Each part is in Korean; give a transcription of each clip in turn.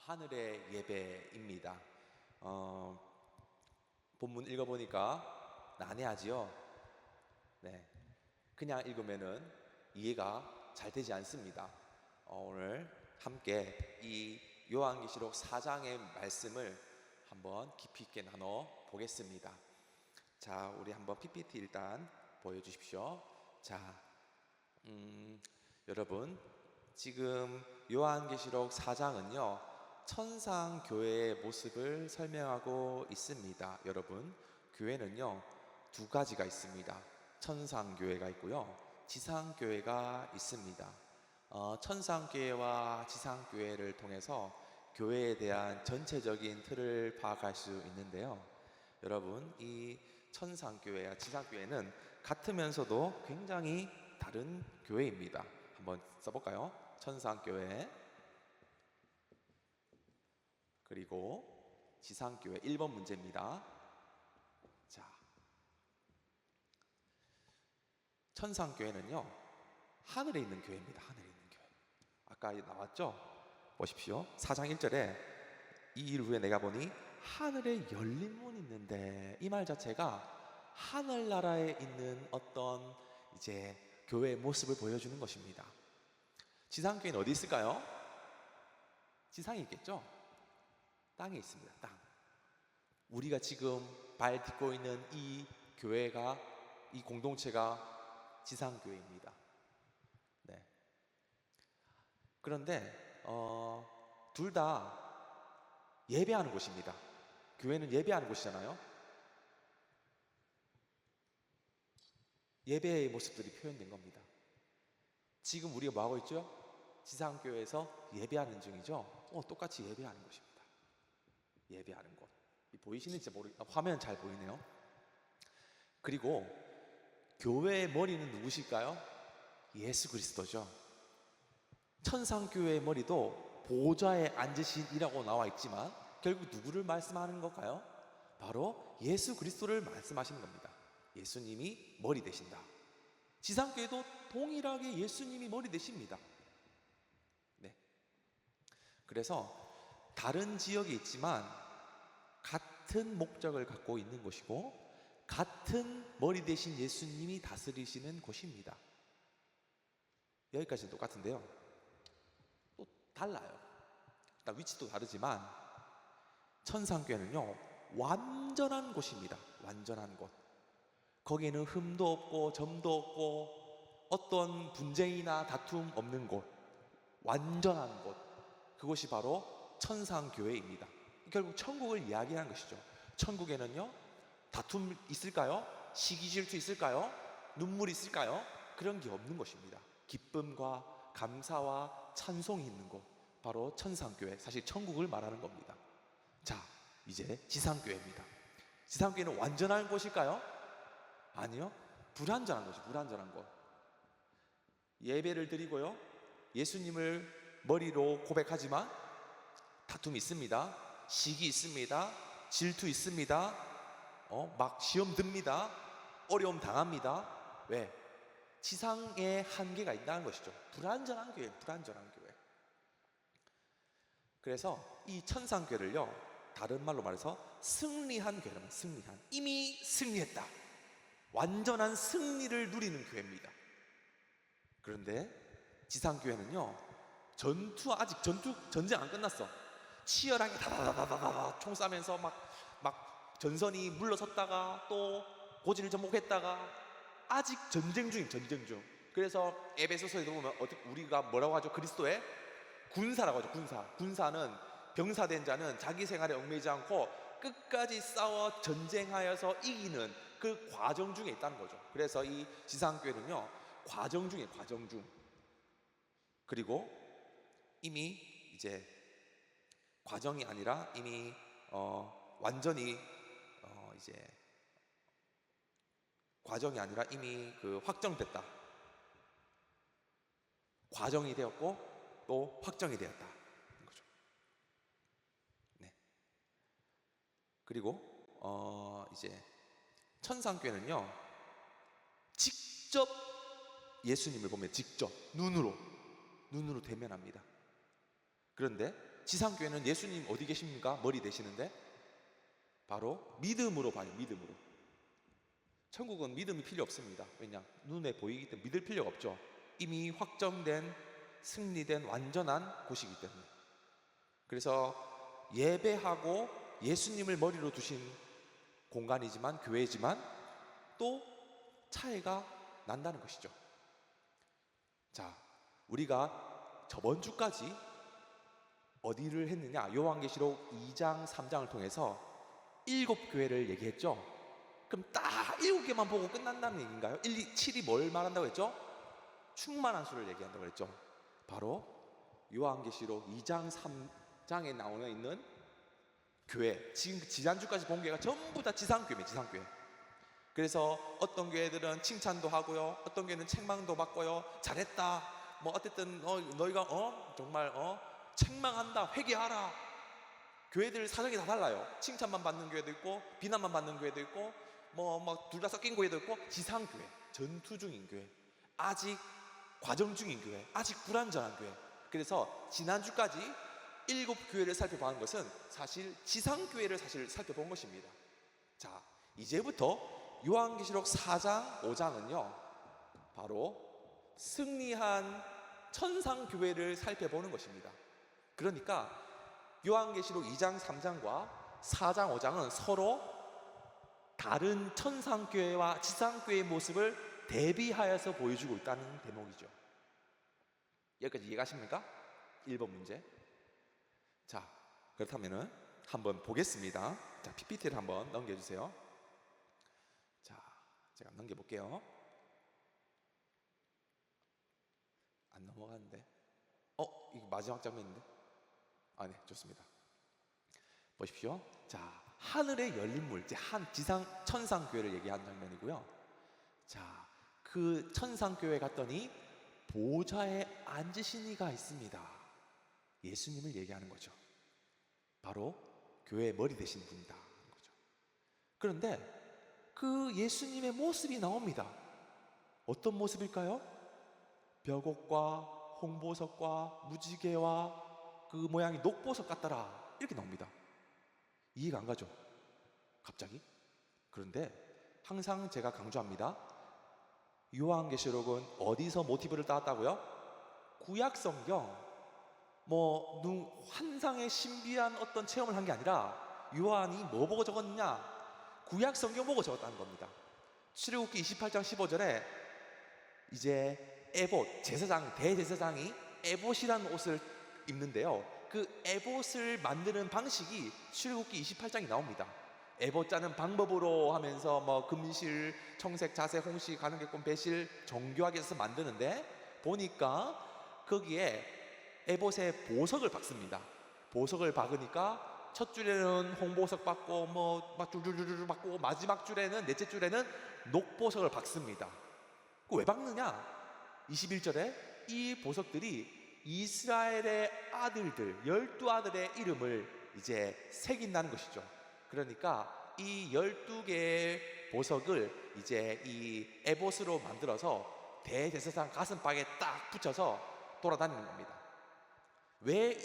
하늘의 예배입니다. 본문 읽어보니까 난해하지요. 네, 그냥 읽으면은 이해가 잘 되지 않습니다. 오늘 함께 이 요한계시록 4장의 말씀을 한번 깊이 있게 나눠 보겠습니다. 자, 우리 한번 PPT 일단 보여주십시오. 자, 여러분, 지금 요한계시록 4장은요 천상교회의 모습을 설명하고 있습니다. 여러분, 교회는요 두 가지가 있습니다. 천상교회가 있고요, 지상교회가 있습니다. 천상교회와 지상교회를 통해서 교회에 대한 전체적인 틀을 파악할 수 있는데요, 여러분, 이 천상교회와 지상교회는 같으면서도 굉장히 다른 교회입니다. 한번 써볼까요? 천상교회 그리고 지상교회. 1번 문제입니다. 자, 천상교회는요 하늘에 있는 교회입니다. 하늘에 있는 교회. 아까 나왔죠? 보십시오. 4장 1절에 이 일 후에 내가 보니 하늘에 열린 문이 있는데, 이 말 자체가 하늘나라에 있는 어떤 이제 교회의 모습을 보여주는 것입니다. 지상교회는 어디 있을까요? 지상에 있겠죠? 땅에 있습니다. 땅. 우리가 지금 발 딛고 있는 이 교회가, 이 공동체가 지상교회입니다. 네. 그런데 둘 다 예배하는 곳입니다. 교회는 예배하는 곳이잖아요. 예배의 모습들이 표현된 겁니다. 지금 우리가 뭐하고 있죠? 지상교회에서 예배하는 중이죠. 똑같이 예배하는 곳입니다. 예배하는 곳. 보이시는지 화면 잘 보이네요. 그리고 교회의 머리는 누구실까요? 예수 그리스도죠. 천상교회의 머리도 보좌에 앉으신 이라고 나와 있지만 결국 누구를 말씀하는 걸까요? 바로 예수 그리스도를 말씀하시는 겁니다. 예수님이 머리 되신다. 지상교회도 동일하게 예수님이 머리 되십니다. 네. 그래서 다른 지역이 있지만 같은 목적을 갖고 있는 곳이고, 같은 머리 대신 예수님이 다스리시는 곳입니다. 여기까지는 똑같은데요, 또 달라요. 일단 위치도 다르지만 천상교회는요 완전한 곳입니다. 완전한 곳. 거기에는 흠도 없고 점도 없고 어떤 분쟁이나 다툼 없는 곳, 완전한 곳, 그곳이 바로 천상교회입니다. 결국 천국을 이야기하는 것이죠. 천국에는요 다툼 있을까요? 시기 질투 있을까요? 눈물이 있을까요? 그런 게 없는 것입니다. 기쁨과 감사와 찬송이 있는 곳, 바로 천상교회, 사실 천국을 말하는 겁니다. 자, 이제 지상교회입니다. 지상교회는 완전한 곳일까요? 아니요, 불완전한 곳이 불완전한 곳. 예배를 드리고요, 예수님을 머리로 고백하지만 다툼이 있습니다. 시기 있습니다. 질투 있습니다. 막 시험 듭니다. 어려움 당합니다. 왜? 지상에 한계가 있다는 것이죠. 불완전한 교회, 불완전한 교회. 그래서 이 천상교회를요 다른 말로 말해서 승리한 교회라면, 승리한, 이미 승리했다, 완전한 승리를 누리는 교회입니다. 그런데 지상교회는요 아직 전쟁 안 끝났어. 치열하게 다다다다다다 총 쏴면서 막 전선이 물러섰다가 또 고지를 접목했다가 아직 전쟁 중임, 전쟁 중. 그래서 에베소서에도 보면 우리가 뭐라고 하죠? 그리스도의 군사라고 하죠. 군사는 병사된 자는 자기 생활에 얽매이지 않고 끝까지 싸워 전쟁하여서 이기는 그 과정 중에 있다는 거죠. 그래서 이 지상교회는요 과정 중에 과정 중. 그리고 이미 이제 과정이 아니라 이미 완전히 이제 과정이 아니라 이미 확정됐다. 과정이 되었고 또 확정이 되었다 거죠. 네. 그리고 이제 천상교회는요 직접 예수님을 보면 직접 눈으로 대면합니다. 그런데 지상교회는 예수님 어디 계십니까? 머리 되시는데 바로 믿음으로 봐요. 믿음으로. 천국은 믿음이 필요 없습니다. 왜냐? 눈에 보이기 때문에 믿을 필요가 없죠. 이미 확정된, 승리된 완전한 곳이기 때문에. 그래서 예배하고 예수님을 머리로 두신 공간이지만, 교회지만 또 차이가 난다는 것이죠. 자, 우리가 저번 주까지 어디를 했느냐? 요한계시록 2장, 3장을 통해서 7교회를 얘기했죠. 그럼 딱 7개만 보고 끝난다는 얘기인가요? 1, 2, 7이 뭘 말한다고 했죠? 충만한 수를 얘기한다고 했죠. 바로 요한계시록 2장, 3장에 나오는 있는 교회, 지금 지난주까지 본 교회가 전부 다 지상교회입니다. 지상교회. 그래서 어떤 교회들은 칭찬도 하고요, 어떤 교회는 책망도 받고요, 잘했다, 뭐 어쨌든 너희가 정말 책망한다, 회개하라. 교회들 사정이 다 달라요. 칭찬만 받는 교회도 있고 비난만 받는 교회도 있고 뭐 둘 다 섞인 교회도 있고, 지상교회, 전투 중인 교회, 아직 과정 중인 교회, 아직 불완전한 교회. 그래서 지난주까지 7교회를 살펴본 것은 사실 지상교회를 사실 살펴본 것입니다. 자, 이제부터 요한계시록 4장, 5장은요 바로 승리한 천상교회를 살펴보는 것입니다. 그러니까 요한계시록 2장, 3장과 4장, 5장은 서로 다른 천상교회와 지상교회의 모습을 대비하여서 보여주고 있다는 대목이죠. 여기까지 이해가십니까? 1번 문제. 자, 그렇다면은 한번 보겠습니다. 자, PPT를 한번 넘겨주세요. 자, 제가 넘겨볼게요. 안 넘어가는데. 이거 마지막 장면인데? 네, 좋습니다. 보십시오. 자, 하늘에 열린 물, 이제 한 지상 천상교회를 얘기하는 장면이고요. 자, 그 천상교회 갔더니 보좌에 앉으신 이가 있습니다. 예수님을 얘기하는 거죠. 바로 교회의 머리 되신 분이다 하는 거죠. 그런데 그 예수님의 모습이 나옵니다. 어떤 모습일까요? 벽옥과 홍보석과 무지개와 그 모양이 녹보석 같더라, 이렇게 나옵니다. 이해가 안 가죠? 갑자기? 그런데 항상 제가 강조합니다. 요한계시록은 어디서 모티브를 따왔다고요? 구약성경, 환상의 신비한 어떤 체험을 한 게 아니라 요한이 뭐 보고 적었느냐? 구약성경 보고 적었다는 겁니다. 출애굽기 28장 15절에 이제 에봇, 제사장, 대제사장이 에봇이라는 옷을 입는데요, 그 에봇을 만드는 방식이 출애굽기 28장이 나옵니다. 에봇 짜는 방법으로 하면서 금실, 청색, 자색, 홍시, 가는개꿈, 배실 정교하게 해서 만드는데, 보니까 거기에 에봇에 보석을 박습니다. 보석을 박으니까 첫 줄에는 홍보석 받고 막 줄줄줄 받고, 마지막 줄에는, 넷째 줄에는 녹보석을 박습니다. 왜 박느냐? 21절에 이 보석들이 이스라엘의 아들들, 12아들의 이름을 이제 새긴다는 것이죠. 그러니까 이 12개의 보석을 이제 이 에봇으로 만들어서 대제사장 가슴팍에 딱 붙여서 돌아다니는 겁니다. 왜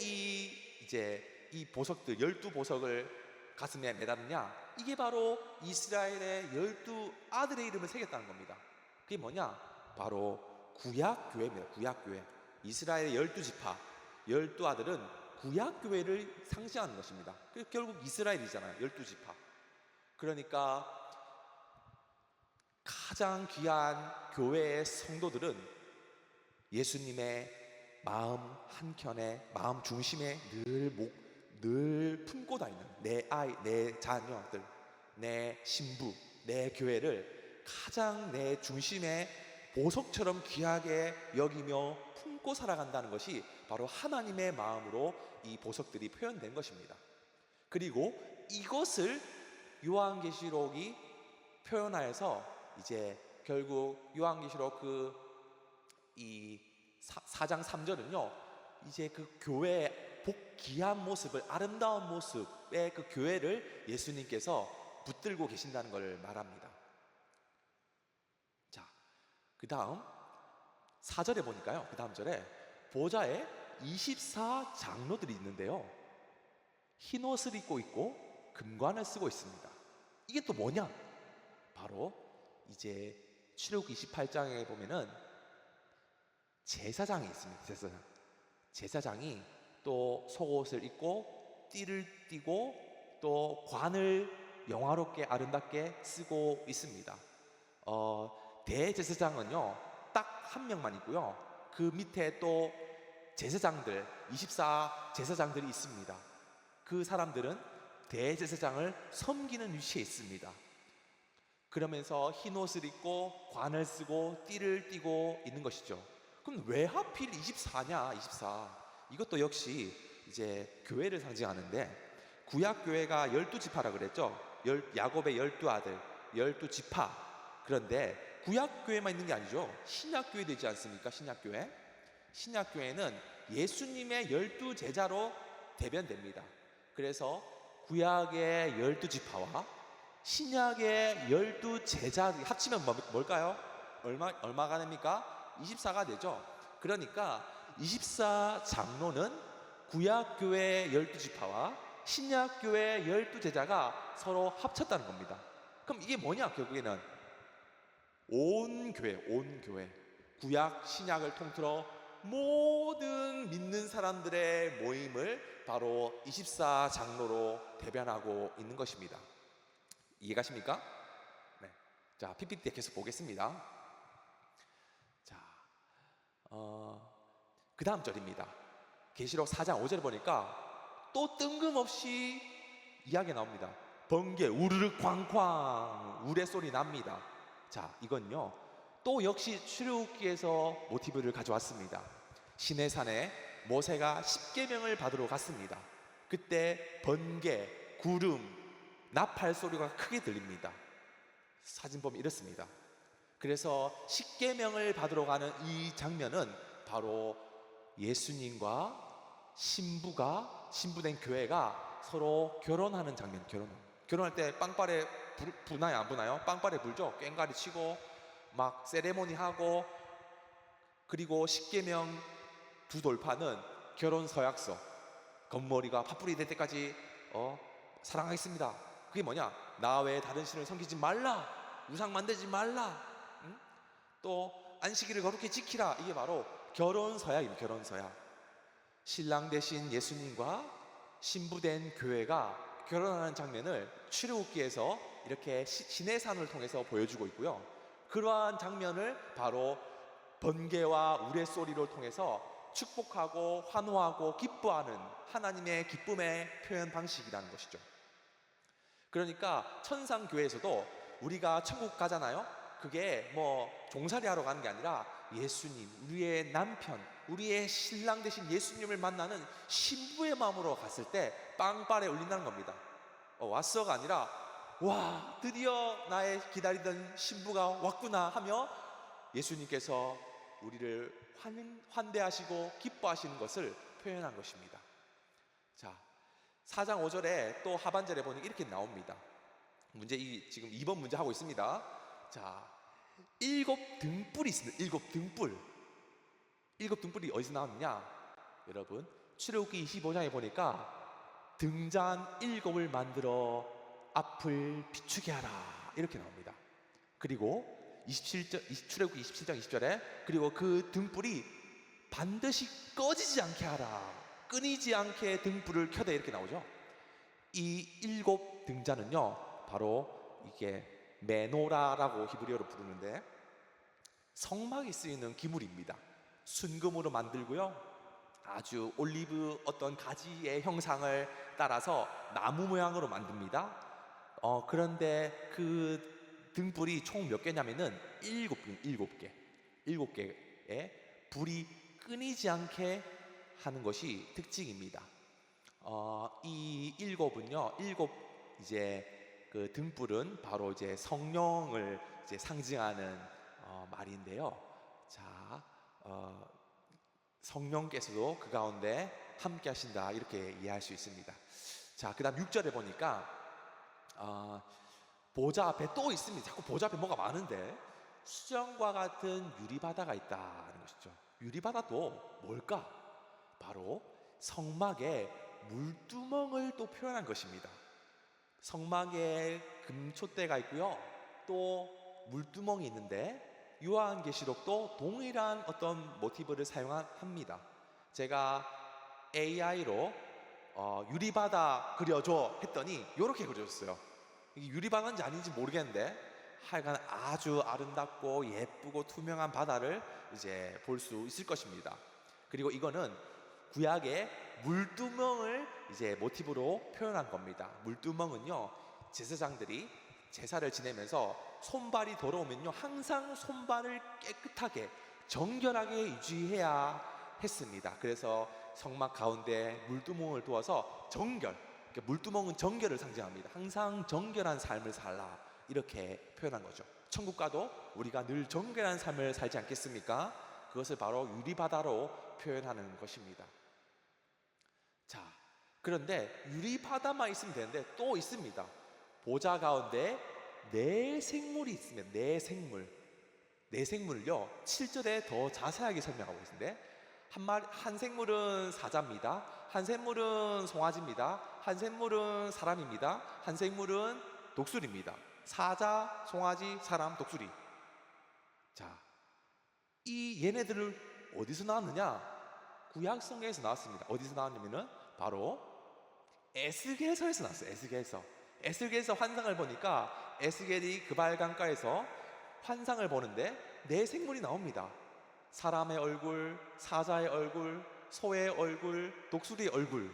이 보석들, 12보석을 가슴에 매달느냐? 이게 바로 이스라엘의 12아들의 이름을 새겼다는 겁니다. 그게 뭐냐? 바로 구약교회입니다. 구약교회. 이스라엘의 12지파, 12아들은 구약교회를 상징하는 것입니다. 결국 이스라엘이잖아요. 12지파. 그러니까 가장 귀한 교회의 성도들은 예수님의 마음 한켠에, 마음 중심에 늘 품고 다니는 내 아이, 내 자녀들, 내 신부, 내 교회를 가장 내 중심에 보석처럼 귀하게 여기며 품고 살아간다는 것이 바로 하나님의 마음으로 이 보석들이 표현된 것입니다. 그리고 이것을 요한계시록이 표현하여서 이제 결국 요한계시록 이 4장 3절은요 이제 그 교회의 귀한 모습을, 아름다운 모습의 그 교회를 예수님께서 붙들고 계신다는 걸 말합니다. 자, 그 다음 4절에 보니까요, 그 다음 절에 보좌에 24 장로들이 있는데요. 흰 옷을 입고 있고 금관을 쓰고 있습니다. 이게 또 뭐냐? 바로 이제 출애굽기 28장에 보면은 제사장이 있습니다. 제사장이 또 속옷을 입고 띠를 띠고 또 관을 영화롭게 아름답게 쓰고 있습니다. 대제사장은요 딱 한 명만 있고요. 그 밑에 또 제사장들 24 제사장들이 있습니다. 그 사람들은 대제사장을 섬기는 위치에 있습니다. 그러면서 흰 옷을 입고 관을 쓰고 띠를 띠고 있는 것이죠. 그럼 왜 하필 24냐? 24. 이것도 역시 이제 교회를 상징하는데, 구약 교회가 12지파라 그랬죠. 야곱의 12아들 12지파. 그런데 구약 교회만 있는 게 아니죠. 신약 교회 되지 않습니까? 신약 교회. 신약 교회는 예수님의 12제자로 대변됩니다. 그래서 구약의 12지파와 신약의 12제자 합치면 뭘까요? 얼마가 됩니까? 24가 되죠. 그러니까 24 장로는 구약교회 12지파와 신약교회 12제자가 서로 합쳤다는 겁니다. 그럼 이게 뭐냐? 결국에는 온 교회, 구약 신약을 통틀어 모든 믿는 사람들의 모임을 바로 24 장로로 대변하고 있는 것입니다. 이해가십니까? 네. 자, PPT 계속 보겠습니다. 자, 그 다음 절입니다. 계시록 4장 5절에 보니까 또 뜬금없이 이야기가 나옵니다. 번개 우르르 쾅쾅 우레소리 납니다. 자, 이건요 또 역시 출애굽기에서 모티브를 가져왔습니다. 시내산에 모세가 십계명을 받으러 갔습니다. 그때 번개, 구름, 나팔 소리가 크게 들립니다. 사진 보면 이렇습니다. 그래서 십계명을 받으러 가는 이 장면은 바로 예수님과 신부된 교회가 서로 결혼하는 장면. 결혼할 때 빵빠레 부나요? 안 부나요? 빵빠레 불죠. 꽹과리 치고 막 세레모니 하고, 그리고 십계명 두 돌파는 결혼 서약서, 겉머리가 팥불이 될 때까지 사랑하겠습니다. 그게 뭐냐? 나 외에 다른 신을 섬기지 말라, 우상 만들지 말라, 또 안식일을 거룩히 지키라. 이게 바로 결혼 서약입니다. 결혼 서약. 신랑 되신 예수님과 신부된 교회가 결혼하는 장면을 출애굽기에서 이렇게 시내산을 통해서 보여주고 있고요. 그러한 장면을 바로 번개와 우레소리를 통해서 축복하고 환호하고 기뻐하는 하나님의 기쁨의 표현 방식이라는 것이죠. 그러니까 천상교회에서도 우리가 천국 가잖아요. 그게 뭐 종살이 하러 가는 게 아니라 예수님, 우리의 남편, 우리의 신랑 되신 예수님을 만나는 신부의 마음으로 갔을 때 빵빠레 울린다는 겁니다. 왔어가 아니라 와, 드디어 나의 기다리던 신부가 왔구나 하며 예수님께서 우리를 환대하시고 기뻐하시는 것을 표현한 것입니다. 자, 4장 5절에 또 하반절에 보니 이렇게 나옵니다. 지금 2번 문제 하고 있습니다. 자, 7등불이 있습니다. 7등불. 7등불이 어디서 나왔느냐? 여러분, 출애굽기 25장에 보니까 등잔 7을 만들어 앞을 비추게 하라, 이렇게 나옵니다. 그리고 출애굽기 27장 20절에 그리고 그 등불이 반드시 꺼지지 않게 하라, 끊이지 않게 등불을 켜대, 이렇게 나오죠. 이 7 등잔은요 바로 이게 메노라라고 히브리어로 부르는데 성막에 쓰이는 기물입니다. 순금으로 만들고요, 아주 올리브 어떤 가지의 형상을 따라서 나무 모양으로 만듭니다. 그런데 그 등불이 총 몇 개냐면은 7개. 7개의 불이 끊이지 않게 하는 것이 특징입니다. 이 7은요, 7 이제 그 등불은 바로 이제 성령을 이제 상징하는 말인데요. 자, 성령께서도 그 가운데 함께 하신다, 이렇게 이해할 수 있습니다. 자, 그 다음 6절에 보니까 보좌 앞에 또 있습니다. 자꾸 보좌 앞에 뭐가 많은데 수정과 같은 유리바다가 있다는 것이죠. 유리바다도 뭘까? 바로 성막에 물두멍을 또 표현한 것입니다. 성막에 금촛대가 있고요, 또 물두멍이 있는데 요한계시록도 동일한 어떤 모티브를 사용합니다. 제가 AI로 유리바다 그려줘 했더니 이렇게 그려줬어요. 이게 유리바다인지 아닌지 모르겠는데 하여간 아주 아름답고 예쁘고 투명한 바다를 이제 볼 수 있을 것입니다. 그리고 이거는 구약의 물두멍을 이제 모티브로 표현한 겁니다. 물두멍은요, 제사장들이 제사를 지내면서 손발이 더러우면요 항상 손발을 깨끗하게 정결하게 유지해야 했습니다. 그래서 성막 가운데 물두멍을 두어서 정결, 그러니까 물두멍은 정결을 상징합니다. 항상 정결한 삶을 살라, 이렇게 표현한 거죠. 천국 가도 우리가 늘 정결한 삶을 살지 않겠습니까? 그것을 바로 유리바다로 표현하는 것입니다. 자, 그런데 유리바다만 있으면 되는데 또 있습니다. 보좌 가운데 네 생물이 있으면 네 생물을요 7절에 더 자세하게 설명하고 있는데, 한 생물은 사자입니다. 한 생물은 송아지입니다. 한 생물은 사람입니다. 한 생물은 독수리입니다. 사자, 송아지, 사람, 독수리. 자, 이 얘네들을 어디서 나왔느냐? 구약성경에서 나왔습니다. 어디서 나왔냐면은 바로 에스겔서에서 나왔어요. 에스겔서 환상을 보니까 에스겔이 그발 강가에서 환상을 보는데 네 생물이 나옵니다. 사람의 얼굴, 사자의 얼굴, 소의 얼굴, 독수리의 얼굴.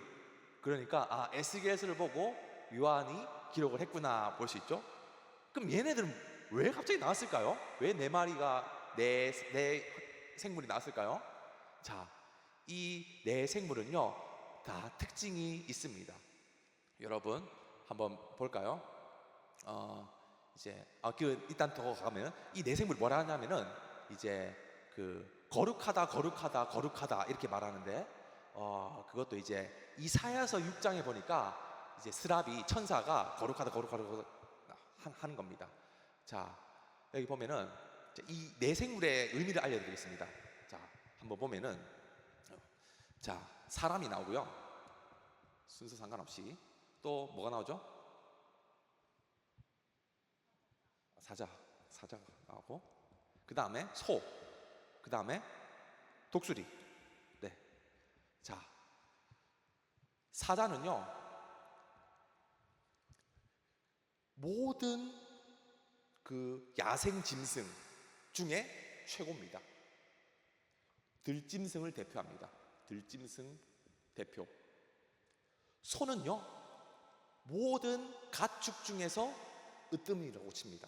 그러니까 에스겔서를 보고 요한이 기록을 했구나 볼 수 있죠. 그럼 얘네들은 왜 갑자기 나왔을까요? 왜 네 마리가 네 생물이 나왔을까요? 자, 이 네 생물은요 다 특징이 있습니다. 여러분 한번 볼까요? 일단 더 가면 이 네 생물이 뭐라 하냐면은 이제 거룩하다 이렇게 말하는데, 그것도 이제 이사야서 6장에 보니까 이제 스라비 천사가 거룩하다 하는 겁니다. 자, 여기 보면은 이 네 생물의 의미를 알려드리겠습니다. 자, 한번 보면은 자, 사람이 나오고요, 순서 상관없이. 또 뭐가 나오죠? 사자가 나오고, 그 다음에 소, 그 다음에 독수리. 네. 자, 사자는요 모든 그 야생 짐승 중에 최고입니다. 들짐승을 대표합니다. 들짐승 대표. 소는요 모든 가축 중에서 으뜸이라고 칩니다.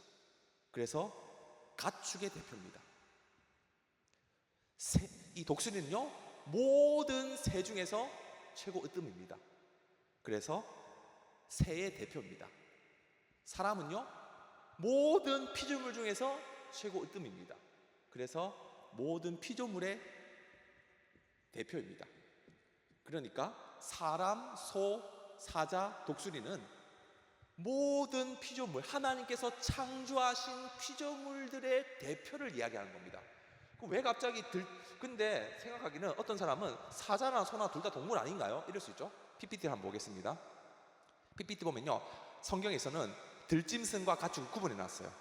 그래서 가축의 대표입니다. 이 독수리는요 모든 새 중에서 최고 으뜸입니다. 그래서 새의 대표입니다. 사람은요 모든 피조물 중에서 최고 으뜸입니다. 그래서 모든 피조물의 대표입니다. 그러니까 사람, 소, 사자, 독수리는 모든 피조물, 하나님께서 창조하신 피조물들의 대표를 이야기하는 겁니다. 왜 갑자기 근데 생각하기는 어떤 사람은 사자나 소나 둘 다 동물 아닌가요? 이럴 수 있죠. PPT를 한번 보겠습니다. PPT 보면요 성경에서는 들짐승과 가축을 구분해 놨어요.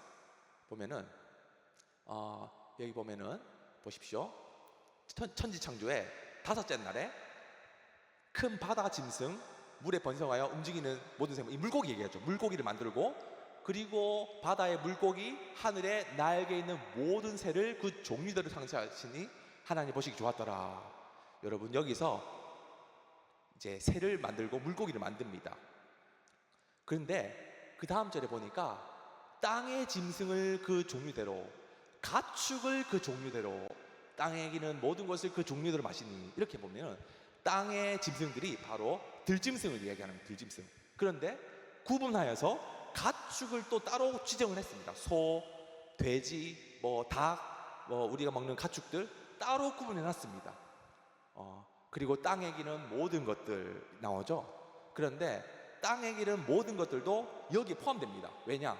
보면은 여기 보면은 보십시오. 천지창조의 다섯째 날에 큰 바다 짐승, 물에 번성하여 움직이는 모든 생물, 이 물고기 얘기하죠. 물고기를 만들고, 그리고 바다의 물고기, 하늘에 날개 있는 모든 새를 그 종류대로 창조하시니 하나님 보시기 좋았더라. 여러분 여기서 이제 새를 만들고 물고기를 만듭니다. 그런데 그 다음 절에 보니까 땅의 짐승을 그 종류대로, 가축을 그 종류대로, 땅에 기는 모든 것을 그 종류대로 마시니, 이렇게 보면 땅의 짐승들이 바로 들짐승을 이야기하는 들짐승. 그런데 구분하여서 가축을 또 따로 지정을 했습니다. 소, 돼지, 닭, 우리가 먹는 가축들 따로 구분해 놨습니다. 그리고 땅에 기는 모든 것들 나오죠. 그런데 땅에 기는 모든 것들도 여기에 포함됩니다. 왜냐?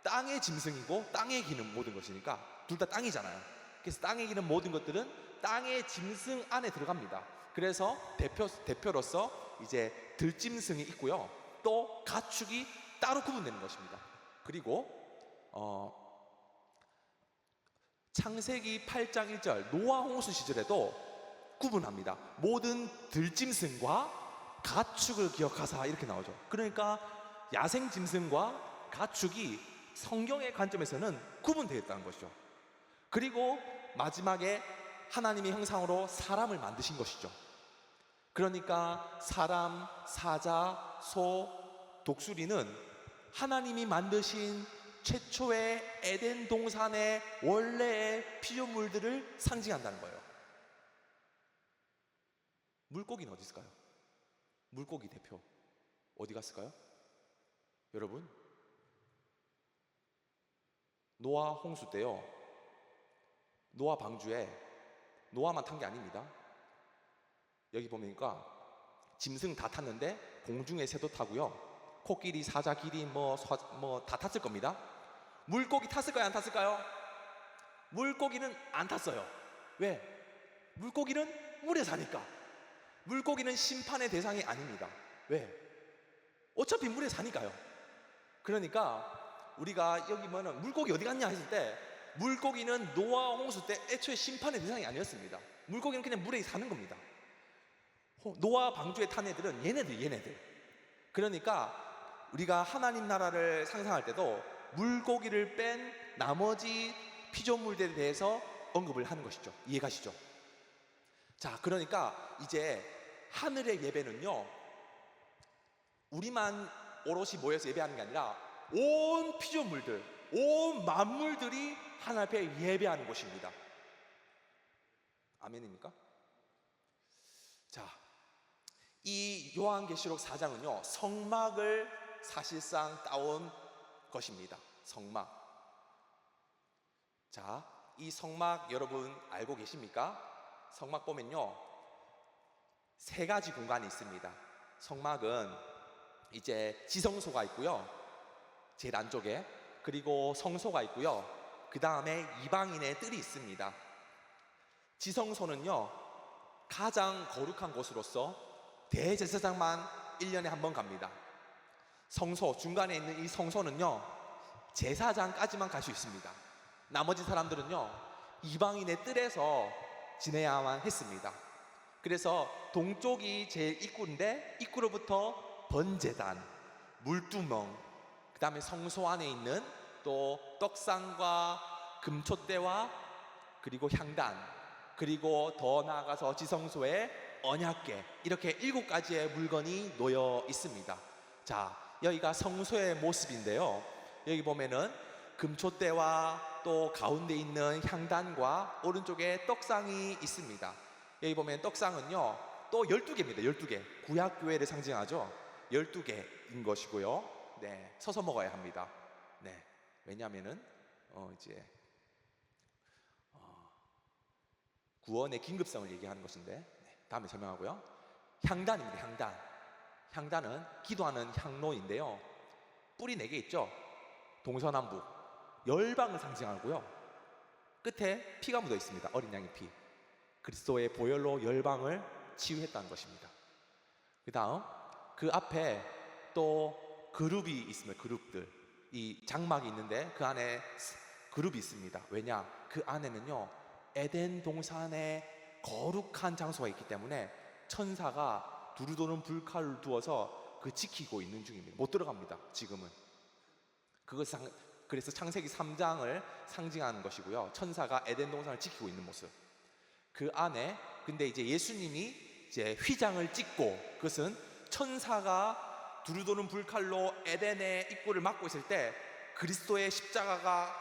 땅의 짐승이고 땅에 기는 모든 것이니까 둘 다 땅이잖아요. 그래서 땅에 기는 모든 것들은 땅의 짐승 안에 들어갑니다. 그래서 대표로서 이제 들짐승이 있고요. 또 가축이 따로 구분되는 것입니다. 그리고 창세기 8장 1절 노아 홍수 시절에도 구분합니다. 모든 들짐승과 가축을 기억하사 이렇게 나오죠. 그러니까 야생 짐승과 가축이 성경의 관점에서는 구분되어 있다는 것이죠. 그리고 마지막에 하나님의 형상으로 사람을 만드신 것이죠. 그러니까 사람, 사자, 소, 독수리는 하나님이 만드신 최초의 에덴 동산의 원래의 피조물들을 상징한다는 거예요. 물고기는 어디 있을까요? 물고기 대표 어디 갔을까요? 여러분, 노아 홍수 때요, 노아 방주에 노아만 탄 게 아닙니다. 여기 보니까 짐승 다 탔는데 공중에 새도 타고요, 코끼리, 사자, 기린 뭐 다 탔을 겁니다. 물고기 탔을까요? 안 탔을까요? 물고기는 안 탔어요. 왜? 물고기는 물에 사니까. 물고기는 심판의 대상이 아닙니다. 왜? 어차피 물에 사니까요. 그러니까 우리가 여기 뭐는 물고기 어디 갔냐 했을 때, 물고기는 노아 홍수 때 애초에 심판의 대상이 아니었습니다. 물고기는 그냥 물에 사는 겁니다. 노아 방주에 탄 애들은 얘네들. 그러니까 우리가 하나님 나라를 상상할 때도 물고기를 뺀 나머지 피조물들에 대해서 언급을 하는 것이죠. 이해가시죠? 자, 그러니까 이제 하늘의 예배는요, 우리만 오롯이 모여서 예배하는 게 아니라 온 피조물들, 온 만물들이 하나님 앞에 예배하는 곳입니다. 아멘입니까? 자, 이 요한계시록 4장은요 성막을 사실상 따온 것입니다. 성막. 자, 이 성막 여러분 알고 계십니까? 성막 보면요 3가지 공간이 있습니다. 성막은 이제 지성소가 있고요, 제일 안쪽에, 그리고 성소가 있고요, 그 다음에 이방인의 뜰이 있습니다. 지성소는요 가장 거룩한 곳으로서 대제사장만 1년에 한 번 갑니다. 성소, 중간에 있는 이 성소는요 제사장까지만 갈 수 있습니다. 나머지 사람들은요 이방인의 뜰에서 지내야만 했습니다. 그래서 동쪽이 제일 입구인데, 입구로부터 번제단, 물두멍, 그 다음에 성소 안에 있는 또 떡상과 금촛대와 그리고 향단, 그리고 더 나아가서 지성소에 언약궤, 이렇게 7가지의 물건이 놓여 있습니다. 자, 여기가 성소의 모습인데요, 여기 보면은 금촛대와 또 가운데 있는 향단과 오른쪽에 떡상이 있습니다. 여기 보면 떡상은요 또 12개입니다. 12개. 구약교회를 상징하죠. 12개인 것이고요. 네, 서서 먹어야 합니다. 네, 왜냐하면은 이제 구원의 긴급성을 얘기하는 것인데, 네, 다음에 설명하고요. 향단입니다. 향단. 향단은 기도하는 향로인데요, 뿔이 4개 있죠. 동서남북 열방을 상징하고요, 끝에 피가 묻어 있습니다. 어린 양의 피. 그리스도의 보혈로 열방을 치유했다는 것입니다. 그 다음 그 앞에 또 그룹이 있습니다. 그룹들, 이 장막이 있는데 그 안에 그룹이 있습니다. 왜냐? 그 안에는요 에덴 동산에 거룩한 장소가 있기 때문에 천사가 두루도는 불칼을 두어서 그 지키고 있는 중입니다. 못 들어갑니다. 지금은. 그래서 창세기 3장을 상징하는 것이고요, 천사가 에덴 동산을 지키고 있는 모습. 그 안에 근데 이제 예수님이 이제 휘장을 찍고, 그것은 천사가 두루도는 불칼로 에덴의 입구를 막고 있을 때 그리스도의 십자가가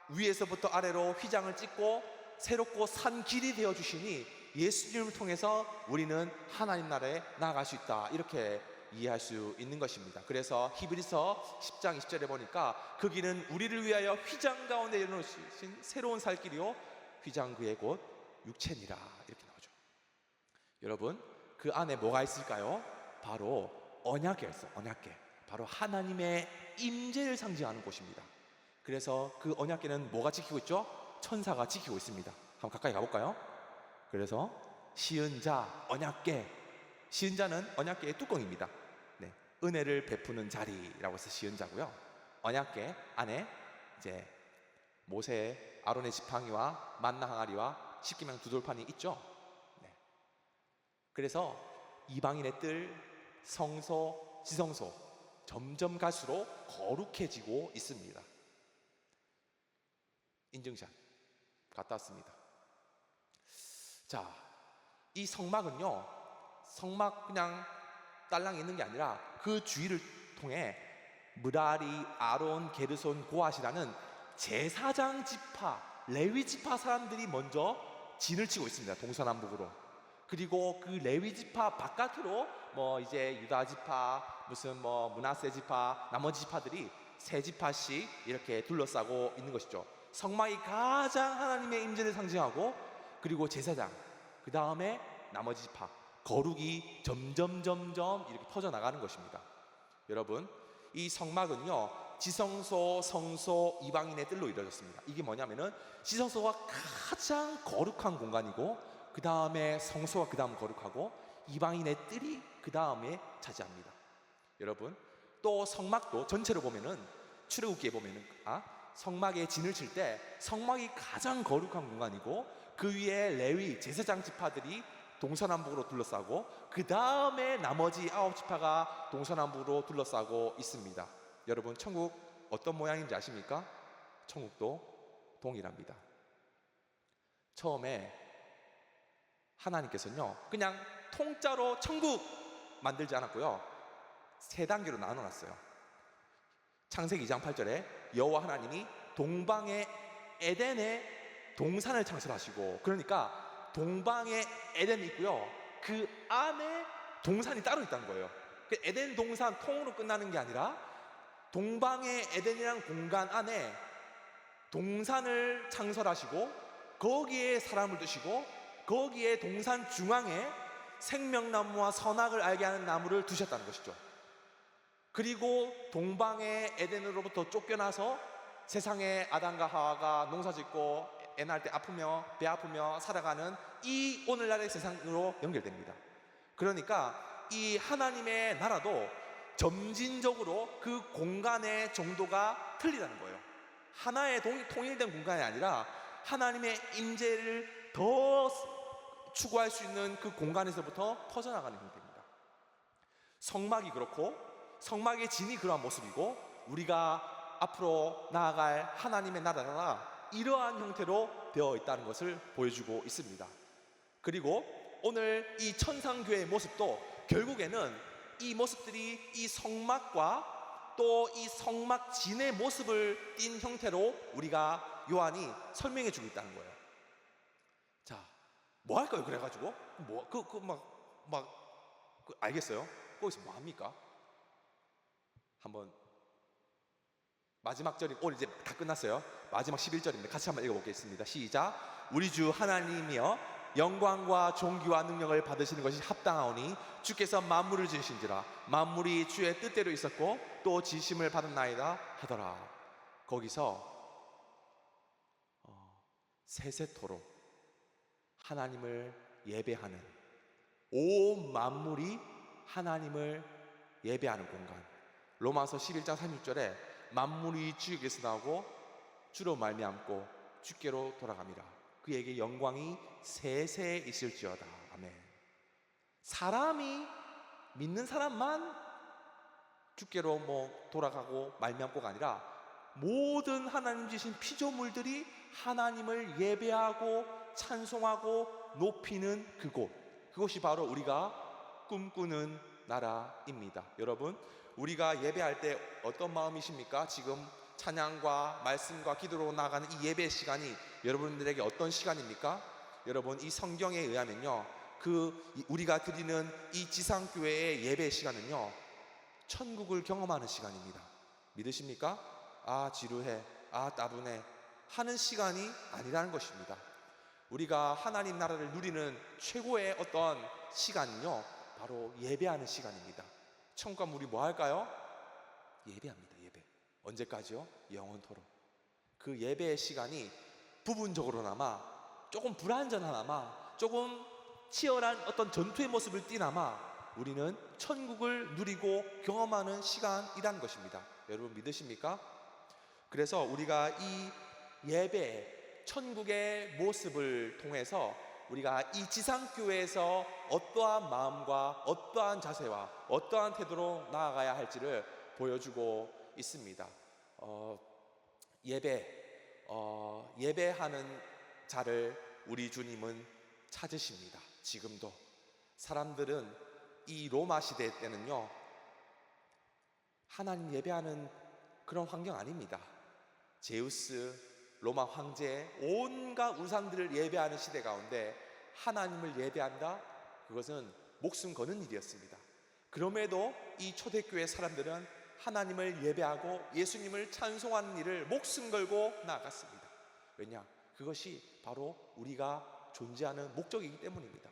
위에서부터 아래로 휘장을 찍고 새롭고 산 길이 되어 주시니 예수님을 통해서 우리는 하나님 나라에 나아갈 수 있다, 이렇게 이해할 수 있는 것입니다. 그래서 히브리서 10장 20절에 보니까 그 길은 우리를 위하여 휘장 가운데 열어놓으신 새로운 살 길이요 휘장 그의 곧 육체니라, 이렇게 나오죠. 여러분, 그 안에 뭐가 있을까요? 바로 언약궤가 있어요. 언약궤. 바로 하나님의 임재를 상징하는 곳입니다. 그래서 그 언약궤는 뭐가 지키고 있죠? 천사가 지키고 있습니다. 한번 가까이 가볼까요? 그래서 시은자, 언약궤. 시은자는 언약궤의 뚜껑입니다. 네, 은혜를 베푸는 자리라고 해서 시은자고요. 언약궤 안에 이제 모세, 아론의 지팡이와 만나 항아리와 십계명 두 돌판이 있죠. 네. 그래서 이방인의 뜰, 성소, 지성소 점점 갈수록 거룩해지고 있습니다. 인증샷 갔다 왔습니다. 자, 이 성막은요, 성막 그냥 딸랑 있는 게 아니라 그 주위를 통해 므라리, 아론, 게르손, 고앗이라는 제사장 지파, 레위 지파 사람들이 먼저 진을 치고 있습니다. 동서남북으로. 그리고 그 레위 지파 바깥으로 뭐 이제 유다 지파, 무슨 뭐 므낫세 지파, 나머지 지파들이 세 지파씩 이렇게 둘러싸고 있는 것이죠. 성막이 가장 하나님의 임재를 상징하고, 그리고 제사장, 그 다음에 나머지 지파, 거룩이 점점 이렇게 퍼져 나가는 것입니다. 여러분, 이 성막은요, 지성소, 성소, 이방인의 뜰로 이루어졌습니다. 이게 뭐냐면은 지성소가 가장 거룩한 공간이고, 그 다음에 성소가 그 다음 거룩하고, 이방인의 뜰이 그 다음에 차지합니다. 여러분, 또 성막도 전체로 보면은 출애굽기에 보면은 성막에 진을 칠 때 성막이 가장 거룩한 공간이고, 그 위에 레위 제사장 지파들이 동서남북으로 둘러싸고, 그 다음에 나머지 9지파가 동서남북으로 둘러싸고 있습니다. 여러분, 천국 어떤 모양인지 아십니까? 천국도 동일합니다. 처음에 하나님께서는요, 그냥 통짜로 천국 만들지 않았고요, 세 단계로 나눠놨어요. 창세기 2장 8절에 여호와 하나님이 동방의 에덴에 동산을 창설하시고, 그러니까 동방에 에덴이 있고요, 그 안에 동산이 따로 있다는 거예요. 그 에덴 동산 통으로 끝나는 게 아니라 동방의 에덴이라는 공간 안에 동산을 창설하시고, 거기에 사람을 두시고, 거기에 동산 중앙에 생명나무와 선악을 알게 하는 나무를 두셨다는 것이죠. 그리고 동방의 에덴으로부터 쫓겨나서 세상에 아담과 하와가 농사짓고 애 낳을 때 아프며 배 아프며 살아가는 이 오늘날의 세상으로 연결됩니다. 그러니까 이 하나님의 나라도 점진적으로 그 공간의 정도가 틀리다는 거예요. 하나의 통일된 공간이 아니라 하나님의 임재를 더 추구할 수 있는 그 공간에서부터 퍼져나가는 형태입니다. 성막이 그렇고, 성막의 진이 그러한 모습이고, 우리가 앞으로 나아갈 하나님의 나라가 이러한 형태로 되어 있다는 것을 보여주고 있습니다. 그리고 오늘 이 천상교회의 모습도 결국에는 이 모습들이 이 성막과 또 이 성막 진의 모습을 띈 형태로 우리가 요한이 설명해 주고 있다는 거예요. 자, 뭐 할까요? 그래가지고 알겠어요? 거기서 뭐 합니까? 한번 마지막 절이 오늘 이제 다 끝났어요. 마지막 11절입니다. 같이 한번 읽어보겠습니다. 시작. 우리 주 하나님이여, 영광과 존귀와 능력을 받으시는 것이 합당하오니 주께서 만물을 지으신지라 만물이 주의 뜻대로 있었고 또 지심을 받았나이다 하더라. 거기서 세세토록 하나님을 예배하는, 온 만물이 하나님을 예배하는 공간, 로마서 11장 36절에 만물이 주에게서 나오고 주로 말미암고 주께로 돌아갑니다. 그에게 영광이 세세 있을지어다. 아멘. 사람이 믿는 사람만 주께로 돌아가고 말미암고가 아니라 모든 하나님 주신 피조물들이 하나님을 예배하고 찬송하고 높이는 그곳, 그것이 바로 우리가 꿈꾸는 나라입니다. 여러분, 우리가 예배할 때 어떤 마음이십니까? 지금 찬양과 말씀과 기도로 나가는 이 예배 시간이 여러분들에게 어떤 시간입니까? 여러분, 이 성경에 의하면요, 우리가 드리는 이 지상교회의 예배 시간은요, 천국을 경험하는 시간입니다. 믿으십니까? 아, 지루해, 아, 따분해 하는 시간이 아니라는 것입니다. 우리가 하나님 나라를 누리는 최고의 어떤 시간은요, 바로 예배하는 시간입니다. 천국 가면 우리 뭐 할까요? 예배합니다. 예배. 언제까지요? 영원토록. 그 예배의 시간이 부분적으로나마 조금 불완전하나마 조금 치열한 어떤 전투의 모습을 띠나마 우리는 천국을 누리고 경험하는 시간이라는 것입니다. 여러분 믿으십니까? 그래서 우리가 이 예배, 천국의 모습을 통해서 우리가 이 지상교회에서 어떠한 마음과 어떠한 자세와 어떠한 태도로 나아가야 할지를 보여주고 있습니다. 예배하는 자를 우리 주님은 찾으십니다. 지금도 사람들은 이 로마 시대 때는요, 하나님 예배하는 그런 환경 아닙니다. 제우스, 로마 황제, 온갖 우상들을 예배하는 시대 가운데 하나님을 예배한다? 그것은 목숨 거는 일이었습니다. 그럼에도 이 초대교회 사람들은 하나님을 예배하고 예수님을 찬송하는 일을 목숨 걸고 나아갔습니다. 왜냐? 그것이 바로 우리가 존재하는 목적이기 때문입니다.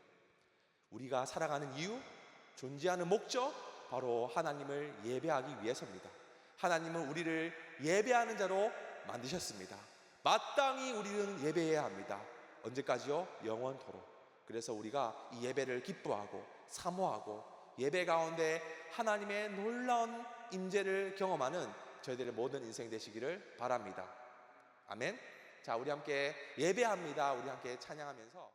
우리가 살아가는 이유, 존재하는 목적, 바로 하나님을 예배하기 위해서입니다. 하나님은 우리를 예배하는 자로 만드셨습니다. 마땅히 우리는 예배해야 합니다. 언제까지요? 영원토록. 그래서 우리가 이 예배를 기뻐하고 사모하고 예배 가운데 하나님의 놀라운 임재를 경험하는 저희들의 모든 인생 되시기를 바랍니다. 아멘. 자, 우리 함께 예배합니다. 우리 함께 찬양하면서